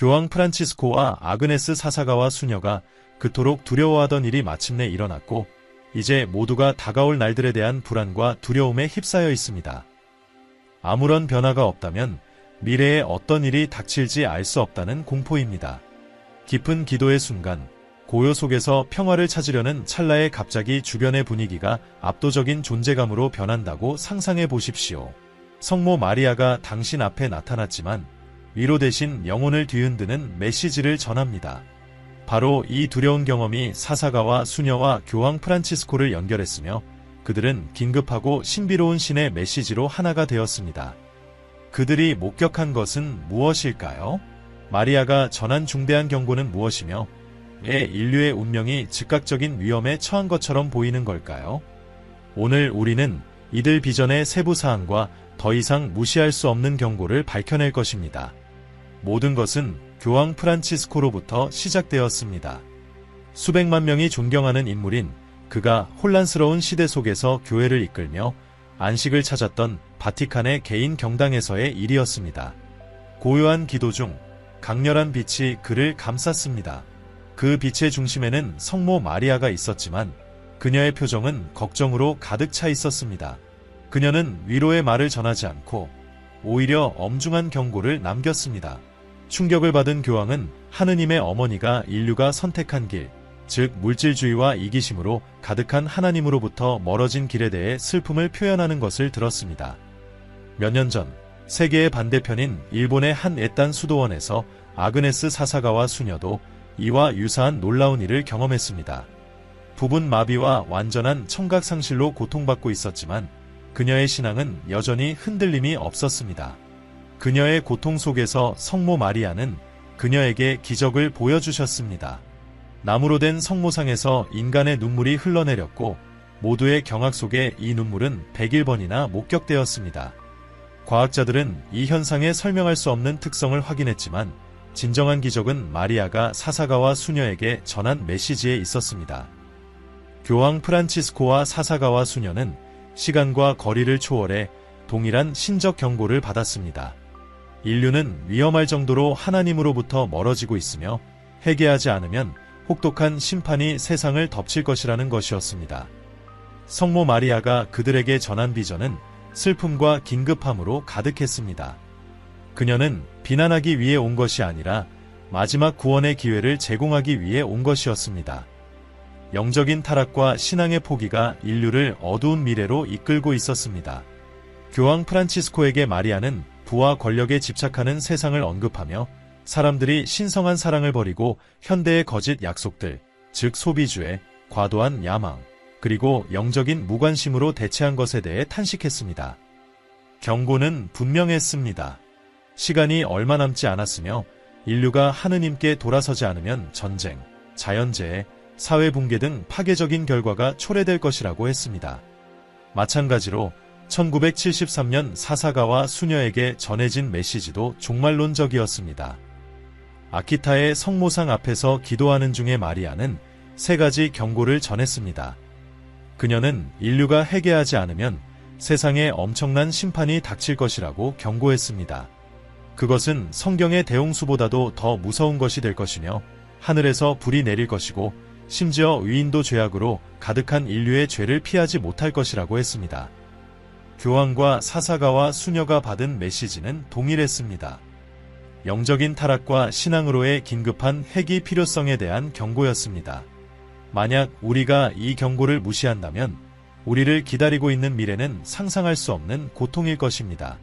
교황 프란치스코와 아그네스 사사가와 수녀가 그토록 두려워하던 일이 마침내 일어났고 이제 모두가 다가올 날들에 대한 불안과 두려움에 휩싸여 있습니다. 아무런 변화가 없다면 미래에 어떤 일이 닥칠지 알 수 없다는 공포입니다. 깊은 기도의 순간, 고요 속에서 평화를 찾으려는 찰나에 갑자기 주변의 분위기가 압도적인 존재감으로 변한다고 상상해 보십시오. 성모 마리아가 당신 앞에 나타났지만 위로 대신 영혼을 뒤흔드는 메시지를 전합니다. 바로 이 두려운 경험이 사사가와 수녀와 교황 프란치스코를 연결했으며 그들은 긴급하고 신비로운 신의 메시지로 하나가 되었습니다. 그들이 목격한 것은 무엇일까요? 마리아가 전한 중대한 경고는 무엇이며 왜 인류의 운명이 즉각적인 위험에 처한 것처럼 보이는 걸까요? 오늘 우리는 이들 비전의 세부 사항과 더 이상 무시할 수 없는 경고를 밝혀낼 것입니다. 모든 것은 교황 프란치스코로부터 시작되었습니다. 수백만 명이 존경하는 인물인 그가 혼란스러운 시대 속에서 교회를 이끌며 안식을 찾았던 바티칸의 개인 경당에서의 일이었습니다. 고요한 기도 중 강렬한 빛이 그를 감쌌습니다. 그 빛의 중심에는 성모 마리아가 있었지만 그녀의 표정은 걱정으로 가득 차 있었습니다. 그녀는 위로의 말을 전하지 않고 오히려 엄중한 경고를 남겼습니다. 충격을 받은 교황은 하느님의 어머니가 인류가 선택한 길, 즉 물질주의와 이기심으로 가득한 하나님으로부터 멀어진 길에 대해 슬픔을 표현하는 것을 들었습니다. 몇 년 전 세계의 반대편인 일본의 한 애딴 수도원에서 아그네스 사사가와 수녀도 이와 유사한 놀라운 일을 경험했습니다. 부분 마비와 완전한 청각 상실로 고통받고 있었지만 그녀의 신앙은 여전히 흔들림이 없었습니다. 그녀의 고통 속에서 성모 마리아는 그녀에게 기적을 보여주셨습니다. 나무로 된 성모상에서 인간의 눈물이 흘러내렸고 모두의 경악 속에 이 눈물은 100일번이나 목격되었습니다. 과학자들은 이 현상의 설명할 수 없는 특성을 확인했지만 진정한 기적은 마리아가 사사가와 수녀에게 전한 메시지에 있었습니다. 교황 프란치스코와 사사가와 수녀는 시간과 거리를 초월해 동일한 신적 경고를 받았습니다. 인류는 위험할 정도로 하나님으로부터 멀어지고 있으며 회개하지 않으면 혹독한 심판이 세상을 덮칠 것이라는 것이었습니다. 성모 마리아가 그들에게 전한 비전은 슬픔과 긴급함으로 가득했습니다. 그녀는 비난하기 위해 온 것이 아니라 마지막 구원의 기회를 제공하기 위해 온 것이었습니다. 영적인 타락과 신앙의 포기가 인류를 어두운 미래로 이끌고 있었습니다. 교황 프란치스코에게 마리아는 부와 권력에 집착하는 세상을 언급하며 사람들이 신성한 사랑을 버리고 현대의 거짓 약속들, 즉 소비주의, 과도한 야망, 그리고 영적인 무관심으로 대체한 것에 대해 탄식했습니다. 경고는 분명했습니다. 시간이 얼마 남지 않았으며 인류가 하느님께 돌아서지 않으면 전쟁, 자연재해, 사회붕괴 등 파괴적인 결과가 초래될 것이라고 했습니다. 마찬가지로 1973년 사사가와 수녀에게 전해진 메시지도 종말론적이었습니다. 아키타의 성모상 앞에서 기도하는 중에 마리아는 3가지 경고를 전했습니다. 그녀는 인류가 회개하지 않으면 세상에 엄청난 심판이 닥칠 것이라고 경고했습니다. 그것은 성경의 대홍수보다도 더 무서운 것이 될 것이며 하늘에서 불이 내릴 것이고 심지어 위인도 죄악으로 가득한 인류의 죄를 피하지 못할 것이라고 했습니다. 교황과 사사가와 수녀가 받은 메시지는 동일했습니다. 영적인 타락과 신앙으로의 긴급한 회귀 필요성에 대한 경고였습니다. 만약 우리가 이 경고를 무시한다면 우리를 기다리고 있는 미래는 상상할 수 없는 고통일 것입니다.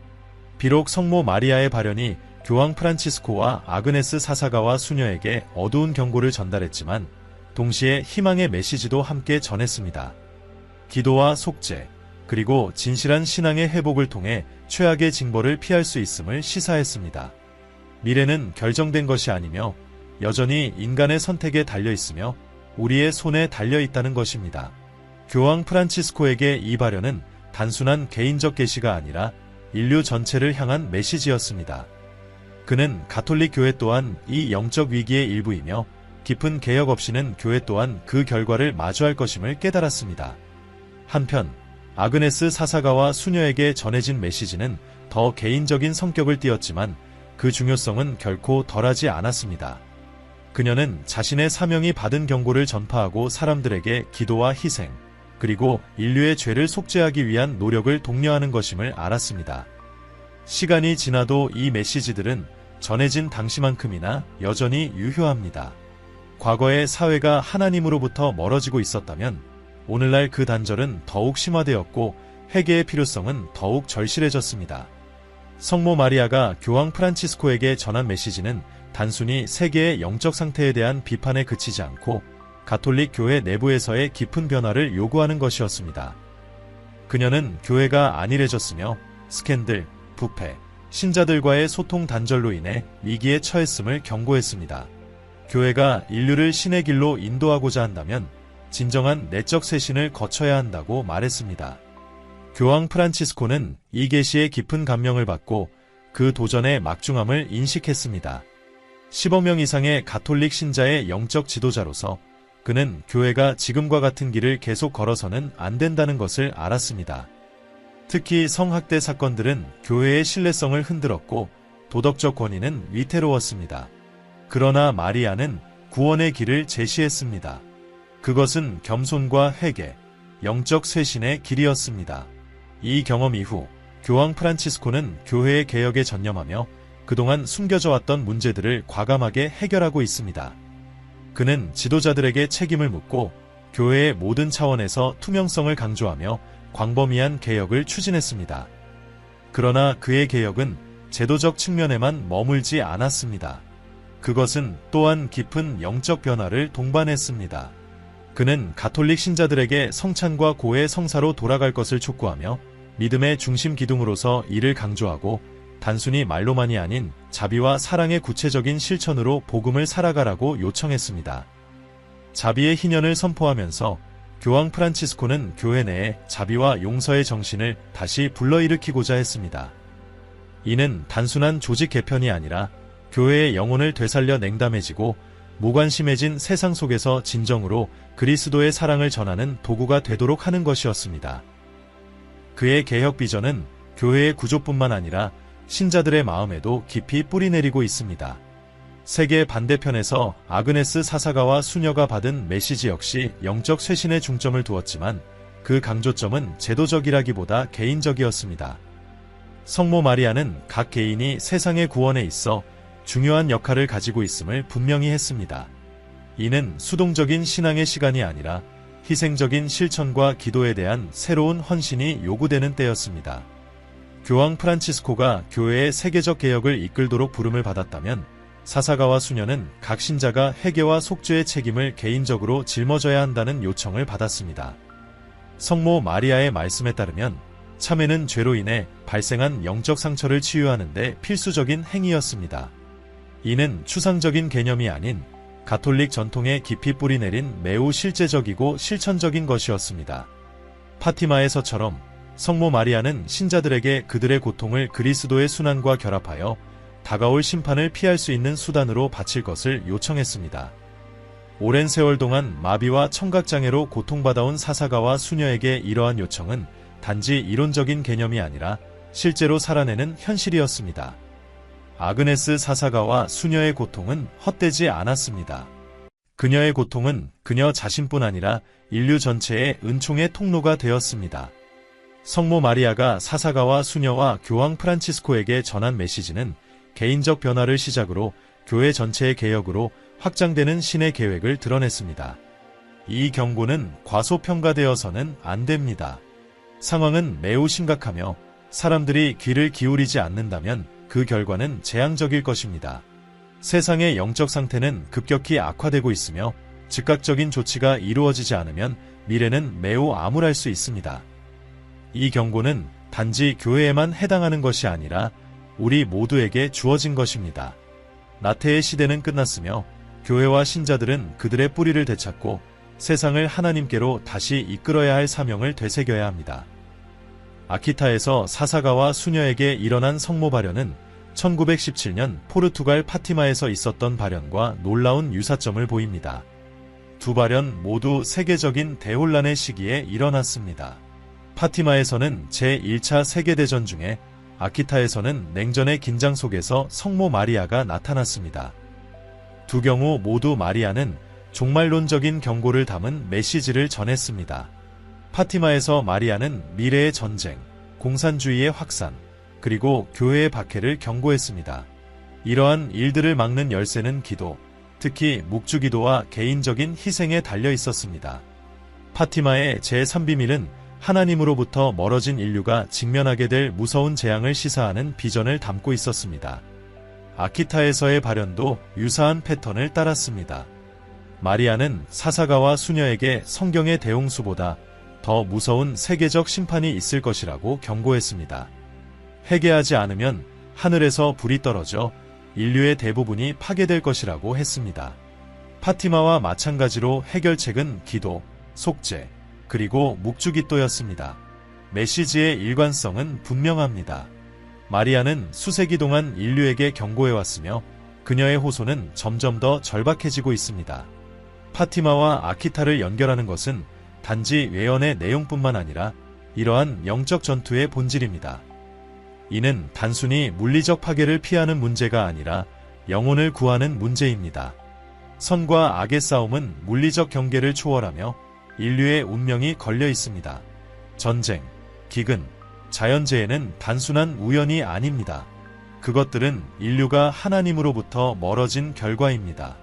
비록 성모 마리아의 발현이 교황 프란치스코와 아그네스 사사가와 수녀에게 어두운 경고를 전달했지만 동시에 희망의 메시지도 함께 전했습니다. 기도와 속죄, 그리고 진실한 신앙의 회복을 통해 최악의 징벌을 피할 수 있음을 시사했습니다. 미래는 결정된 것이 아니며 여전히 인간의 선택에 달려 있으며 우리의 손에 달려 있다는 것입니다. 교황 프란치스코에게 이 발현은 단순한 개인적 계시가 아니라 인류 전체를 향한 메시지였습니다. 그는 가톨릭 교회 또한 이 영적 위기의 일부이며 깊은 개혁 없이는 교회 또한 그 결과를 마주할 것임을 깨달았습니다. 한편 아그네스 사사가와 수녀에게 전해진 메시지는 더 개인적인 성격을 띠었지만 그 중요성은 결코 덜하지 않았습니다. 그녀는 자신의 사명이 받은 경고를 전파하고 사람들에게 기도와 희생, 그리고 인류의 죄를 속죄하기 위한 노력을 독려하는 것임을 알았습니다. 시간이 지나도 이 메시지들은 전해진 당시만큼이나 여전히 유효합니다. 과거의 사회가 하나님으로부터 멀어지고 있었다면 오늘날 그 단절은 더욱 심화되었고 회개의 필요성은 더욱 절실해졌습니다. 성모 마리아가 교황 프란치스코에게 전한 메시지는 단순히 세계의 영적 상태에 대한 비판에 그치지 않고 가톨릭 교회 내부에서의 깊은 변화를 요구하는 것이었습니다. 그녀는 교회가 안일해졌으며 스캔들, 부패, 신자들과의 소통 단절로 인해 위기에 처했음을 경고했습니다. 교회가 인류를 신의 길로 인도하고자 한다면 진정한 내적 쇄신을 거쳐야 한다고 말했습니다. 교황 프란치스코는 이 계시의 깊은 감명을 받고 그 도전의 막중함을 인식했습니다. 10억 명 이상의 가톨릭 신자의 영적 지도자로서 그는 교회가 지금과 같은 길을 계속 걸어서는 안 된다는 것을 알았습니다. 특히 성학대 사건들은 교회의 신뢰성을 흔들었고 도덕적 권위는 위태로웠습니다. 그러나 마리아는 구원의 길을 제시했습니다. 그것은 겸손과 회개, 영적 쇄신의 길이었습니다. 이 경험 이후 교황 프란치스코는 교회의 개혁에 전념하며 그동안 숨겨져 왔던 문제들을 과감하게 해결하고 있습니다. 그는 지도자들에게 책임을 묻고 교회의 모든 차원에서 투명성을 강조하며 광범위한 개혁을 추진했습니다. 그러나 그의 개혁은 제도적 측면에만 머물지 않았습니다. 그것은 또한 깊은 영적 변화를 동반했습니다. 그는 가톨릭 신자들에게 성찬과 고의 성사로 돌아갈 것을 촉구하며 믿음의 중심 기둥으로서 이를 강조하고 단순히 말로만이 아닌 자비와 사랑의 구체적인 실천으로 복음을 살아가라고 요청했습니다. 자비의 희년을 선포하면서 교황 프란치스코는 교회 내에 자비와 용서의 정신을 다시 불러일으키고자 했습니다. 이는 단순한 조직 개편이 아니라 교회의 영혼을 되살려 냉담해지고 무관심해진 세상 속에서 진정으로 그리스도의 사랑을 전하는 도구가 되도록 하는 것이었습니다. 그의 개혁 비전은 교회의 구조뿐만 아니라 신자들의 마음에도 깊이 뿌리내리고 있습니다. 세계 반대편에서 아그네스 사사가와 수녀가 받은 메시지 역시 영적 쇄신에 중점을 두었지만 그 강조점은 제도적이라기보다 개인적이었습니다. 성모 마리아는 각 개인이 세상의 구원에 있어 중요한 역할을 가지고 있음을 분명히 했습니다. 이는 수동적인 신앙의 시간이 아니라 희생적인 실천과 기도에 대한 새로운 헌신이 요구되는 때였습니다. 교황 프란치스코가 교회의 세계적 개혁을 이끌도록 부름을 받았다면 사사가와 수녀는 각 신자가 회개와 속죄의 책임을 개인적으로 짊어져야 한다는 요청을 받았습니다. 성모 마리아의 말씀에 따르면 참회는 죄로 인해 발생한 영적 상처를 치유하는 데 필수적인 행위였습니다. 이는 추상적인 개념이 아닌 가톨릭 전통에 깊이 뿌리내린 매우 실제적이고 실천적인 것이었습니다. 파티마에서처럼 성모 마리아는 신자들에게 그들의 고통을 그리스도의 순환과 결합하여 다가올 심판을 피할 수 있는 수단으로 바칠 것을 요청했습니다. 오랜 세월 동안 마비와 청각장애로 고통받아온 사사가와 수녀에게 이러한 요청은 단지 이론적인 개념이 아니라 실제로 살아내는 현실이었습니다. 아그네스 사사가와 수녀의 고통은 헛되지 않았습니다. 그녀의 고통은 그녀 자신뿐 아니라 인류 전체의 은총의 통로가 되었습니다. 성모 마리아가 사사가와 수녀와 교황 프란치스코에게 전한 메시지는 개인적 변화를 시작으로 교회 전체의 개혁으로 확장되는 신의 계획을 드러냈습니다. 이 경고는 과소평가되어서는 안 됩니다. 상황은 매우 심각하며 사람들이 귀를 기울이지 않는다면 그 결과는 재앙적일 것입니다. 세상의 영적 상태는 급격히 악화되고 있으며 즉각적인 조치가 이루어지지 않으면 미래는 매우 암울할 수 있습니다. 이 경고는 단지 교회에만 해당하는 것이 아니라 우리 모두에게 주어진 것입니다. 나태의 시대는 끝났으며 교회와 신자들은 그들의 뿌리를 되찾고 세상을 하나님께로 다시 이끌어야 할 사명을 되새겨야 합니다. 아키타에서 사사가와 수녀에게 일어난 성모 발현은 1917년 포르투갈 파티마에서 있었던 발현과 놀라운 유사점을 보입니다. 두 발현 모두 세계적인 대혼란의 시기에 일어났습니다. 파티마에서는 제1차 세계대전 중에 아키타에서는 냉전의 긴장 속에서 성모 마리아가 나타났습니다. 두 경우 모두 마리아는 종말론적인 경고를 담은 메시지를 전했습니다. 파티마에서 마리아는 미래의 전쟁, 공산주의의 확산, 그리고 교회의 박해를 경고했습니다. 이러한 일들을 막는 열쇠는 기도, 특히 묵주기도와 개인적인 희생에 달려 있었습니다. 파티마의 제3비밀은 하나님으로부터 멀어진 인류가 직면하게 될 무서운 재앙을 시사하는 비전을 담고 있었습니다. 아키타에서의 발현도 유사한 패턴을 따랐습니다. 마리아는 사사가와 수녀에게 성경의 대홍수보다 더 무서운 세계적 심판이 있을 것이라고 경고했습니다. 회개하지 않으면 하늘에서 불이 떨어져 인류의 대부분이 파괴될 것이라고 했습니다. 파티마와 마찬가지로 해결책은 기도, 속죄, 그리고 묵주기도였습니다. 메시지의 일관성은 분명합니다. 마리아는 수세기 동안 인류에게 경고해왔으며 그녀의 호소는 점점 더 절박해지고 있습니다. 파티마와 아키타를 연결하는 것은 단지 외연의 내용뿐만 아니라 이러한 영적 전투의 본질입니다. 이는 단순히 물리적 파괴를 피하는 문제가 아니라 영혼을 구하는 문제입니다. 선과 악의 싸움은 물리적 경계를 초월하며 인류의 운명이 걸려 있습니다. 전쟁, 기근, 자연재해는 단순한 우연이 아닙니다. 그것들은 인류가 하나님으로부터 멀어진 결과입니다.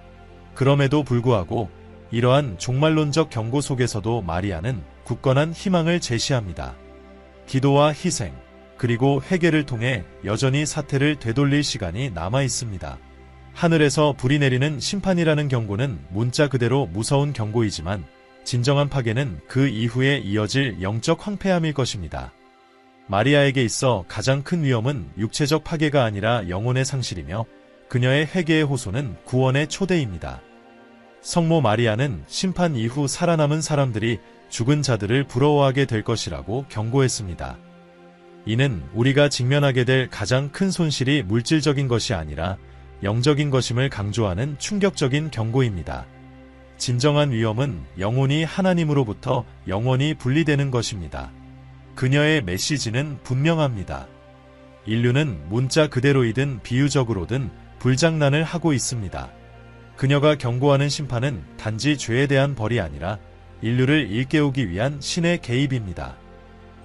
그럼에도 불구하고 이러한 종말론적 경고 속에서도 마리아는 굳건한 희망을 제시합니다. 기도와 희생, 그리고 회개를 통해 여전히 사태를 되돌릴 시간이 남아 있습니다. 하늘에서 불이 내리는 심판이라는 경고는 문자 그대로 무서운 경고이지만 진정한 파괴는 그 이후에 이어질 영적 황폐함일 것입니다. 마리아에게 있어 가장 큰 위험은 육체적 파괴가 아니라 영혼의 상실이며 그녀의 회개의 호소는 구원의 초대입니다. 성모 마리아는 심판 이후 살아남은 사람들이 죽은 자들을 부러워하게 될 것이라고 경고했습니다. 이는 우리가 직면하게 될 가장 큰 손실이 물질적인 것이 아니라 영적인 것임을 강조하는 충격적인 경고입니다. 진정한 위험은 영혼이 하나님으로부터 영원히 분리되는 것입니다. 그녀의 메시지는 분명합니다. 인류는 문자 그대로이든 비유적으로든 불장난을 하고 있습니다. 그녀가 경고하는 심판은 단지 죄에 대한 벌이 아니라 인류를 일깨우기 위한 신의 개입입니다.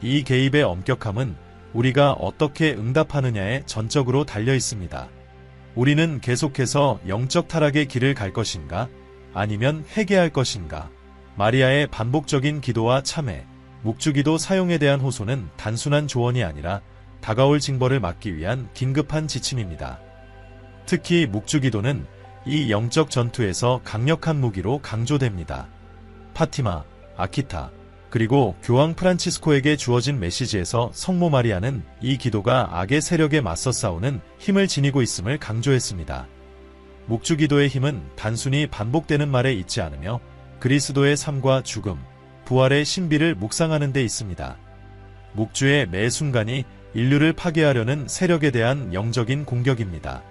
이 개입의 엄격함은 우리가 어떻게 응답하느냐에 전적으로 달려 있습니다. 우리는 계속해서 영적 타락의 길을 갈 것인가? 아니면 회개할 것인가? 마리아의 반복적인 기도와 참회, 묵주기도 사용에 대한 호소는 단순한 조언이 아니라 다가올 징벌을 막기 위한 긴급한 지침입니다. 특히 묵주기도는 이 영적 전투에서 강력한 무기로 강조됩니다. 파티마, 아키타, 그리고 교황 프란치스코에게 주어진 메시지에서 성모 마리아는 이 기도가 악의 세력에 맞서 싸우는 힘을 지니고 있음을 강조했습니다. 묵주기도의 힘은 단순히 반복되는 말에 있지 않으며 그리스도의 삶과 죽음, 부활의 신비를 묵상하는 데 있습니다. 묵주의 매 순간이 인류를 파괴하려는 세력에 대한 영적인 공격입니다.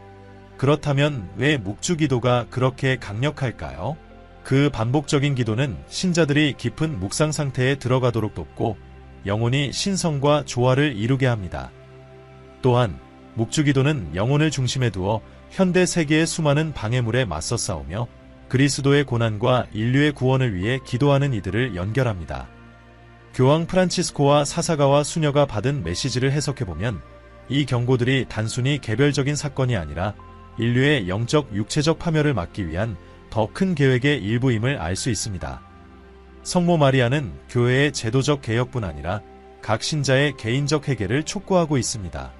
그렇다면 왜 묵주기도가 그렇게 강력할까요? 그 반복적인 기도는 신자들이 깊은 묵상 상태에 들어가도록 돕고 영혼이 신성과 조화를 이루게 합니다. 또한 묵주기도는 영혼을 중심에 두어 현대 세계의 수많은 방해물에 맞서 싸우며 그리스도의 고난과 인류의 구원을 위해 기도하는 이들을 연결합니다. 교황 프란치스코와 사사가와 수녀가 받은 메시지를 해석해보면 이 경고들이 단순히 개별적인 사건이 아니라 인류의 영적 육체적 파멸을 막기 위한 더 큰 계획의 일부임을 알 수 있습니다. 성모 마리아는 교회의 제도적 개혁뿐 아니라 각 신자의 개인적 회개를 촉구하고 있습니다.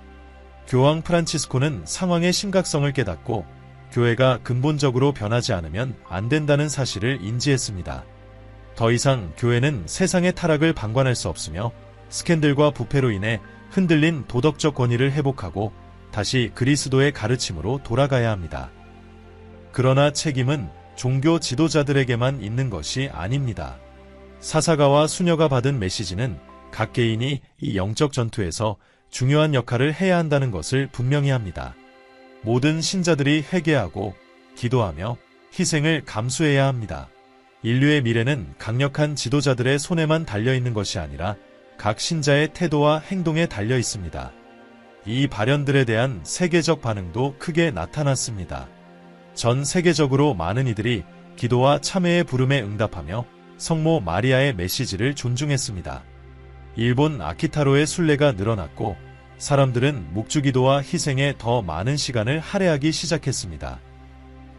교황 프란치스코는 상황의 심각성을 깨닫고 교회가 근본적으로 변하지 않으면 안 된다는 사실을 인지했습니다. 더 이상 교회는 세상의 타락을 방관할 수 없으며 스캔들과 부패로 인해 흔들린 도덕적 권위를 회복하고 다시 그리스도의 가르침으로 돌아가야 합니다. 그러나 책임은 종교 지도자들에게만 있는 것이 아닙니다. 사사가와 수녀가 받은 메시지는 각 개인이 이 영적 전투에서 중요한 역할을 해야 한다는 것을 분명히 합니다. 모든 신자들이 회개하고 기도하며 희생을 감수해야 합니다. 인류의 미래는 강력한 지도자들의 손에만 달려있는 것이 아니라 각 신자의 태도와 행동에 달려 있습니다. 이 발현들에 대한 세계적 반응도 크게 나타났습니다. 전 세계적으로 많은 이들이 기도와 참회의 부름에 응답하며 성모 마리아의 메시지를 존중했습니다. 일본 아키타로의 순례가 늘어났고 사람들은 묵주기도와 희생에 더 많은 시간을 할애하기 시작했습니다.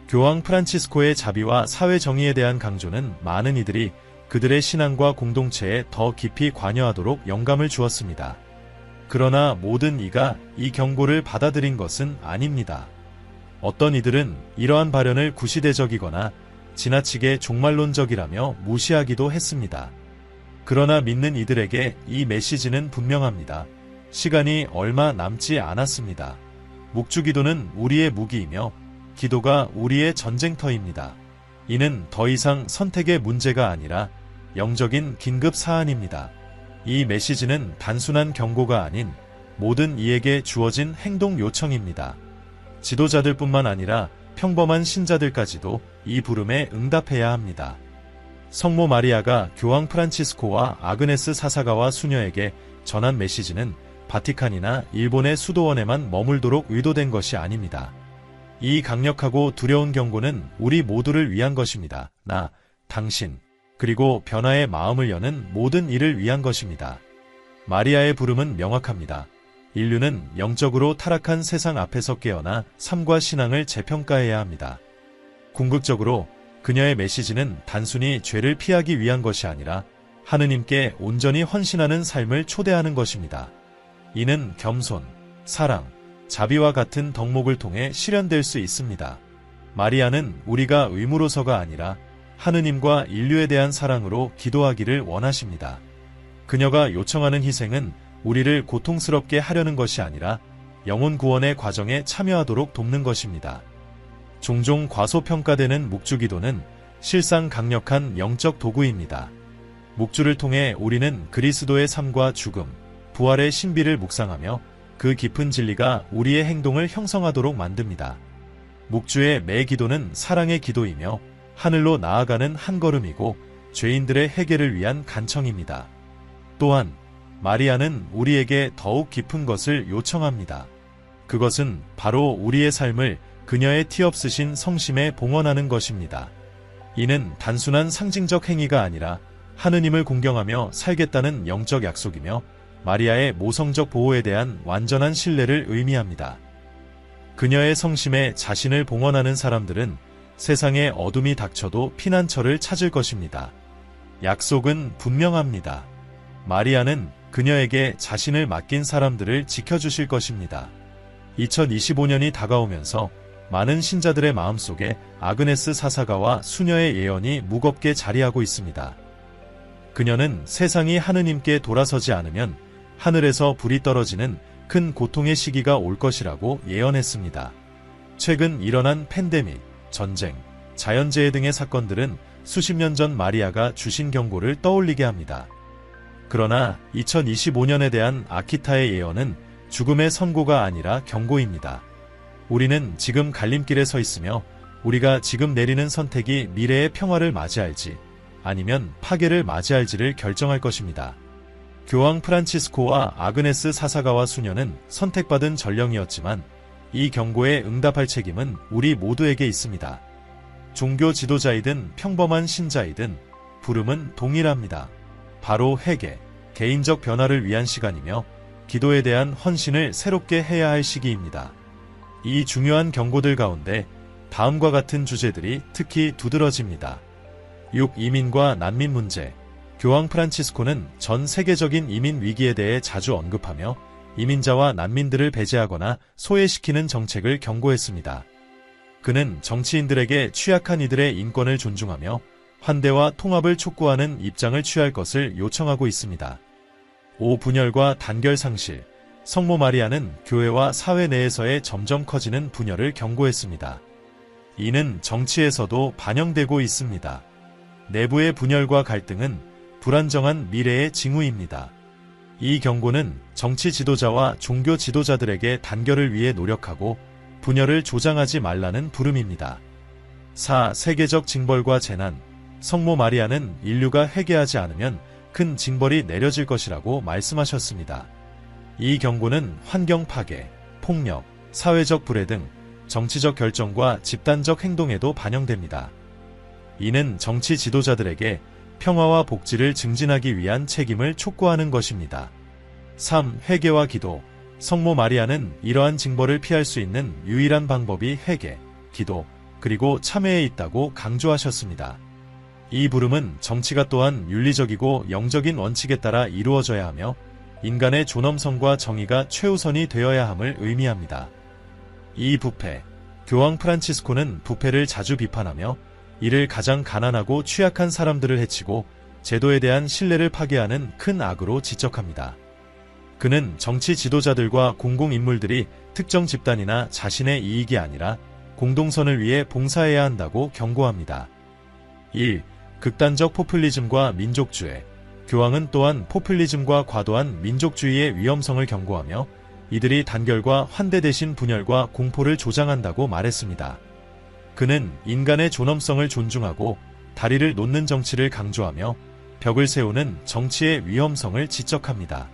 교황 프란치스코의 자비와 사회 정의에 대한 강조는 많은 이들이 그들의 신앙과 공동체에 더 깊이 관여하도록 영감을 주었습니다. 그러나 모든 이가 이 경고를 받아들인 것은 아닙니다. 어떤 이들은 이러한 발언을 구시대적이거나 지나치게 종말론적이라며 무시하기도 했습니다. 그러나 믿는 이들에게 이 메시지는 분명합니다. 시간이 얼마 남지 않았습니다. 묵주기도는 우리의 무기이며 기도가 우리의 전쟁터입니다. 이는 더 이상 선택의 문제가 아니라 영적인 긴급 사안입니다. 이 메시지는 단순한 경고가 아닌 모든 이에게 주어진 행동 요청입니다. 지도자들뿐만 아니라 평범한 신자들까지도 이 부름에 응답해야 합니다. 성모 마리아가 교황 프란치스코와 아그네스 사사가와 수녀에게 전한 메시지는 바티칸이나 일본의 수도원에만 머물도록 의도된 것이 아닙니다. 이 강력하고 두려운 경고는 우리 모두를 위한 것입니다. 나, 당신, 그리고 변화의 마음을 여는 모든 이를 위한 것입니다. 마리아의 부름은 명확합니다. 인류는 영적으로 타락한 세상 앞에서 깨어나 삶과 신앙을 재평가해야 합니다. 궁극적으로 그녀의 메시지는 단순히 죄를 피하기 위한 것이 아니라 하느님께 온전히 헌신하는 삶을 초대하는 것입니다. 이는 겸손, 사랑, 자비와 같은 덕목을 통해 실현될 수 있습니다. 마리아는 우리가 의무로서가 아니라 하느님과 인류에 대한 사랑으로 기도하기를 원하십니다. 그녀가 요청하는 희생은 우리를 고통스럽게 하려는 것이 아니라 영혼 구원의 과정에 참여하도록 돕는 것입니다. 종종 과소평가되는 묵주기도는 실상 강력한 영적 도구입니다. 묵주를 통해 우리는 그리스도의 삶과 죽음, 부활의 신비를 묵상하며 그 깊은 진리가 우리의 행동을 형성하도록 만듭니다. 묵주의 매 기도는 사랑의 기도이며 하늘로 나아가는 한 걸음이고 죄인들의 회개를 위한 간청입니다. 또한 마리아는 우리에게 더욱 깊은 것을 요청합니다. 그것은 바로 우리의 삶을 그녀의 티없으신 성심에 봉헌하는 것입니다. 이는 단순한 상징적 행위가 아니라 하느님을 공경하며 살겠다는 영적 약속이며 마리아의 모성적 보호에 대한 완전한 신뢰를 의미합니다. 그녀의 성심에 자신을 봉헌하는 사람들은 세상에 어둠이 닥쳐도 피난처를 찾을 것입니다. 약속은 분명합니다. 마리아는 그녀에게 자신을 맡긴 사람들을 지켜주실 것입니다. 2025년이 다가오면서 많은 신자들의 마음속에 아그네스 사사가와 수녀의 예언이 무겁게 자리하고 있습니다. 그녀는 세상이 하느님께 돌아서지 않으면 하늘에서 불이 떨어지는 큰 고통의 시기가 올 것이라고 예언했습니다. 최근 일어난 팬데믹, 전쟁, 자연재해 등의 사건들은 수십 년 전 마리아가 주신 경고를 떠올리게 합니다. 그러나 2025년에 대한 아키타의 예언은 죽음의 선고가 아니라 경고입니다. 우리는 지금 갈림길에 서 있으며 우리가 지금 내리는 선택이 미래의 평화를 맞이할지 아니면 파괴를 맞이할지를 결정할 것입니다. 교황 프란치스코와 아그네스 사사가와 수녀는 선택받은 전령이었지만 이 경고에 응답할 책임은 우리 모두에게 있습니다. 종교 지도자이든 평범한 신자이든 부름은 동일합니다. 바로 회개, 개인적 변화를 위한 시간이며 기도에 대한 헌신을 새롭게 해야 할 시기입니다. 이 중요한 경고들 가운데 다음과 같은 주제들이 특히 두드러집니다. 6. 이민과 난민 문제. 교황 프란치스코는 전 세계적인 이민 위기에 대해 자주 언급하며 이민자와 난민들을 배제하거나 소외시키는 정책을 경고했습니다. 그는 정치인들에게 취약한 이들의 인권을 존중하며 환대와 통합을 촉구하는 입장을 취할 것을 요청하고 있습니다. 5. 분열과 단결 상실. 성모 마리아는 교회와 사회 내에서의 점점 커지는 분열을 경고했습니다. 이는 정치에서도 반영되고 있습니다. 내부의 분열과 갈등은 불안정한 미래의 징후입니다. 이 경고는 정치 지도자와 종교 지도자들에게 단결을 위해 노력하고 분열을 조장하지 말라는 부름입니다. 4. 세계적 징벌과 재난. 성모 마리아는 인류가 회개하지 않으면 큰 징벌이 내려질 것이라고 말씀하셨습니다. 이 경고는 환경 파괴, 폭력, 사회적 불해 등 정치적 결정과 집단적 행동에도 반영됩니다. 이는 정치 지도자들에게 평화와 복지를 증진하기 위한 책임을 촉구하는 것입니다. 3. 회개와 기도. 성모 마리아는 이러한 징벌을 피할 수 있는 유일한 방법이 회개, 기도, 그리고 참회에 있다고 강조하셨습니다. 이 부름은 정치가 또한 윤리적이고 영적인 원칙에 따라 이루어져야 하며 인간의 존엄성과 정의가 최우선이 되어야 함을 의미합니다. 이 부패. 교황 프란치스코는 부패를 자주 비판하며 이를 가장 가난하고 취약한 사람들을 해치고 제도에 대한 신뢰를 파괴하는 큰 악으로 지적합니다. 그는 정치 지도자들과 공공인물들이 특정 집단이나 자신의 이익이 아니라 공동선을 위해 봉사해야 한다고 경고합니다. 1. 극단적 포퓰리즘과 민족주의. 교황은 또한 포퓰리즘과 과도한 민족주의의 위험성을 경고하며 이들이 단결과 환대 대신 분열과 공포를 조장한다고 말했습니다. 그는 인간의 존엄성을 존중하고 다리를 놓는 정치를 강조하며 벽을 세우는 정치의 위험성을 지적합니다.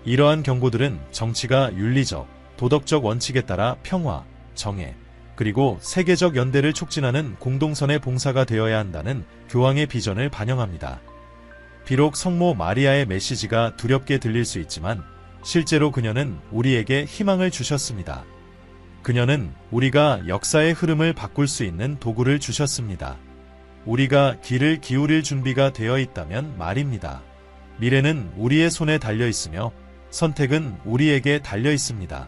이러한 경고들은 정치가 윤리적, 도덕적 원칙에 따라 평화, 정의, 그리고 세계적 연대를 촉진하는 공동선의 봉사가 되어야 한다는 교황의 비전을 반영합니다. 비록 성모 마리아의 메시지가 두렵게 들릴 수 있지만 실제로 그녀는 우리에게 희망을 주셨습니다. 그녀는 우리가 역사의 흐름을 바꿀 수 있는 도구를 주셨습니다. 우리가 귀를 기울일 준비가 되어 있다면 말입니다. 미래는 우리의 손에 달려 있으며 선택은 우리에게 달려 있습니다.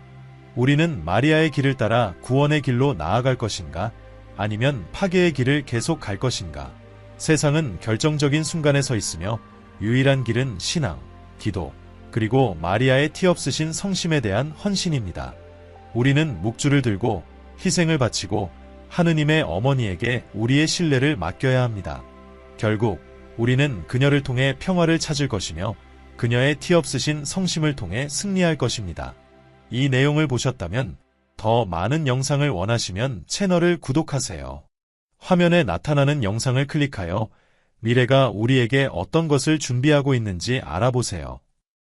우리는 마리아의 길을 따라 구원의 길로 나아갈 것인가? 아니면 파괴의 길을 계속 갈 것인가? 세상은 결정적인 순간에 서 있으며 유일한 길은 신앙, 기도, 그리고 마리아의 티없으신 성심에 대한 헌신입니다. 우리는 묵주를 들고 희생을 바치고 하느님의 어머니에게 우리의 신뢰를 맡겨야 합니다. 결국 우리는 그녀를 통해 평화를 찾을 것이며 그녀의 티없으신 성심을 통해 승리할 것입니다. 이 내용을 보셨다면 더 많은 영상을 원하시면 채널을 구독하세요. 화면에 나타나는 영상을 클릭하여 미래가 우리에게 어떤 것을 준비하고 있는지 알아보세요.